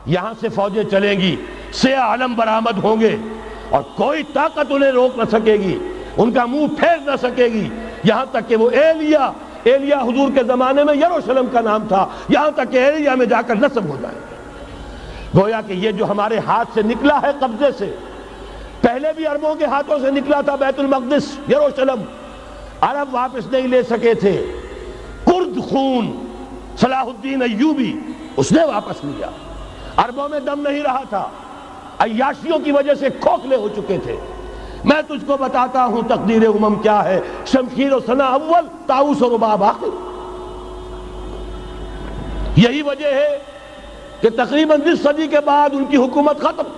یہاں سے فوجیں چلیں گی، سیاہ علم برآمد ہوں گے اور کوئی طاقت انہیں روک نہ سکے گی، ان کا منہ پھیر نہ سکے گی، یہاں تک کہ وہ ایلیا حضور کے زمانے میں یروشلم کا نام تھا، یہاں تک کہ ایلیا میں جا کر نصب ہو جائے گا۔ گویا کہ یہ جو ہمارے ہاتھ سے نکلا ہے قبضے سے، پہلے بھی عربوں کے ہاتھوں سے نکلا تھا بیت المقدس، یروشلم، عرب واپس نہیں لے سکے تھے۔ کرد خون صلاح الدین ایوبی اس نے واپس لیا، عربوں میں دم نہیں رہا تھا، عیاشیوں کی وجہ سے کھوکھلے ہو چکے تھے۔ میں تجھ کو بتاتا ہوں تقدیر امم کیا ہے، شمشیر و سنا اول، طاؤس و رباب آخر۔ یہی وجہ ہے کہ تقریباً 20 صدی کے بعد ان کی حکومت ختم۔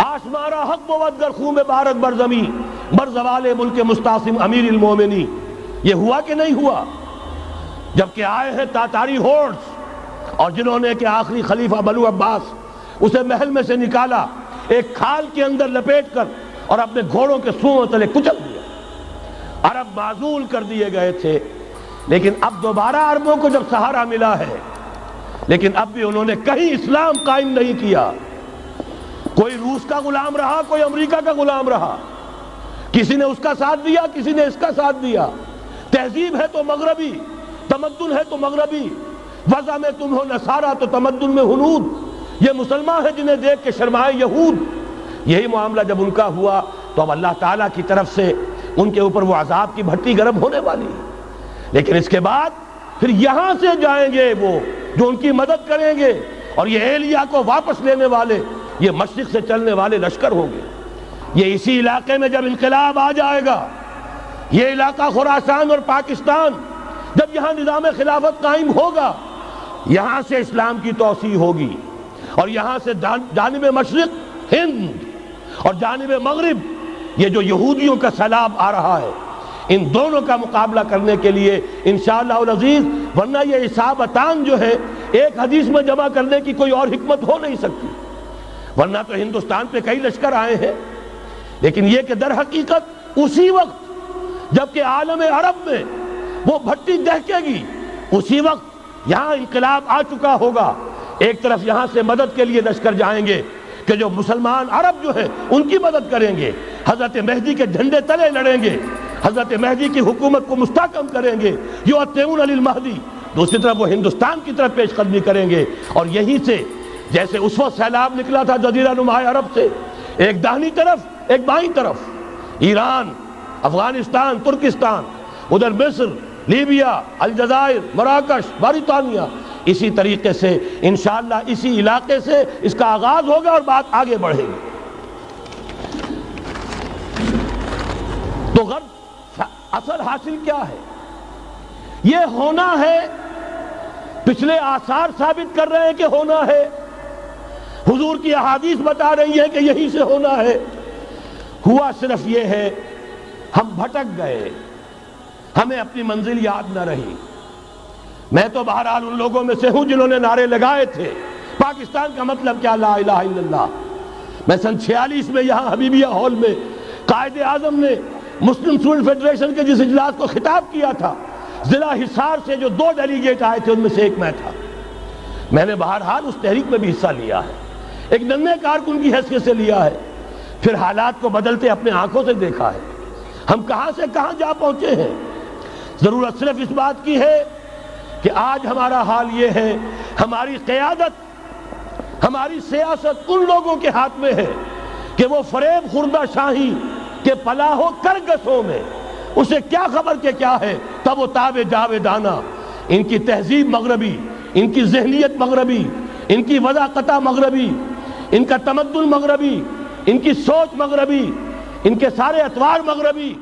آشمارا حق بود گر خون بارد بر زمین، بر زوال ملک مستعصم امیر المومنی۔ یہ ہوا کہ نہیں ہوا؟ جبکہ آئے ہیں تاتاری ہورڈز، اور جنہوں نے کہ آخری خلیفہ بنو عباس اسے محل میں سے نکالا، ایک کھال کے اندر لپیٹ کر اور اپنے گھوڑوں کے سوؤں تلے کچل دیا۔ عرب معزول کر دیے گئے تھے، لیکن اب دوبارہ عربوں کو جب سہارا ملا ہے، لیکن اب بھی انہوں نے کہیں اسلام قائم نہیں کیا۔ کوئی روس کا غلام رہا، کوئی امریکہ کا غلام رہا، کسی نے اس کا ساتھ دیا، کسی نے اس کا ساتھ دیا۔ تہذیب ہے تو مغربی، تمدن ہے تو مغربی، وضع میں تم ہو نصارہ تو تمدن میں ہنود۔ یہ مسلمان ہیں جنہیں دیکھ کے شرمائے یہود۔ یہی معاملہ جب ان کا ہوا تو اب اللہ تعالیٰ کی طرف سے ان کے اوپر وہ عذاب کی بھٹی گرم ہونے والی ہے۔ لیکن اس کے بعد پھر یہاں سے جائیں گے وہ جو ان کی مدد کریں گے، اور یہ ایلیا کو واپس لینے والے یہ مشرق سے چلنے والے لشکر ہوں گے۔ یہ اسی علاقے میں جب انقلاب آ جائے گا، یہ علاقہ خراسان اور پاکستان، جب یہاں نظام خلافت قائم ہوگا، یہاں سے اسلام کی توسیع ہوگی، اور یہاں سے جانب مشرق ہند اور جانب مغرب یہ جو یہودیوں کا سیلاب آ رہا ہے، ان دونوں کا مقابلہ کرنے کے لیے انشاءاللہ العزیز، ورنہ یہ اصابتان جو ہے ایک حدیث میں جمع کرنے کی کوئی اور حکمت ہو نہیں سکتی، ورنہ تو ہندوستان پہ کئی لشکر آئے ہیں۔ لیکن یہ کہ در حقیقت اسی وقت جبکہ عالم عرب میں وہ بھٹی دہکے گی، اسی وقت یہاں انقلاب آ چکا ہوگا۔ ایک طرف یہاں سے مدد کے لیے لشکر جائیں گے کہ جو مسلمان عرب جو ہیں ان کی مدد کریں گے، حضرت مہدی کے جھنڈے تلے لڑیں گے، حضرت مہدی کی حکومت کو مستحکم کریں گے، یؤتون للمہدی۔ دوسری طرف وہ ہندوستان کی طرف پیش قدمی کریں گے، اور یہیں سے جیسے اس وقت سیلاب نکلا تھا جزیرہ نما عرب سے، ایک داہنی طرف ایک بائیں طرف، ایران، افغانستان، ترکستان، ادھر مصر، لیبیا، الجزائر، مراکش، موریطانیہ، اسی طریقے سے انشاءاللہ اسی علاقے سے اس کا آغاز ہوگا اور بات آگے بڑھے گی۔ تو غرب اصل حاصل کیا ہے؟ یہ ہونا ہے، پچھلے آثار ثابت کر رہے ہیں کہ ہونا ہے، حضور کی احادیث بتا رہی ہے کہ یہی سے ہونا ہے۔ ہوا صرف یہ ہے ہم بھٹک گئے، ہمیں اپنی منزل یاد نہ رہی۔ میں تو بہرحال ان لوگوں میں سے ہوں جنہوں نے نعرے لگائے تھے پاکستان کا مطلب کیا، لا الہ الا اللہ۔ میں سن 46 میں یہاں حبیبیہ ہال میں قائد اعظم نے مسلم اسٹوڈنٹ فیڈریشن کے جس اجلاس کو خطاب کیا تھا، ضلع حصار سے جو 2 ڈیلیگیٹ آئے تھے ان میں سے ایک میں تھا۔ میں نے بہرحال اس تحریک میں بھی حصہ لیا ہے، ایک ننھے کارکن کی حیثیت سے لیا ہے، پھر حالات کو بدلتے اپنے آنکھوں سے دیکھا ہے۔ ہم کہاں سے کہاں جا پہنچے ہیں۔ ضرورت صرف اس بات کی ہے کہ آج ہمارا حال یہ ہے، ہماری قیادت، ہماری سیاست ان لوگوں کے ہاتھ میں ہے کہ وہ فریب خوردہ شاہی کے پلاح و کرگسوں میں اسے کیا خبر کہ کیا ہے، تب وہ تاب جاویدانہ۔ ان کی تہذیب مغربی، ان کی ذہنیت مغربی، ان کی وضاقتہ مغربی، ان کا تمدن مغربی، ان کی سوچ مغربی، ان کے سارے اطوار مغربی۔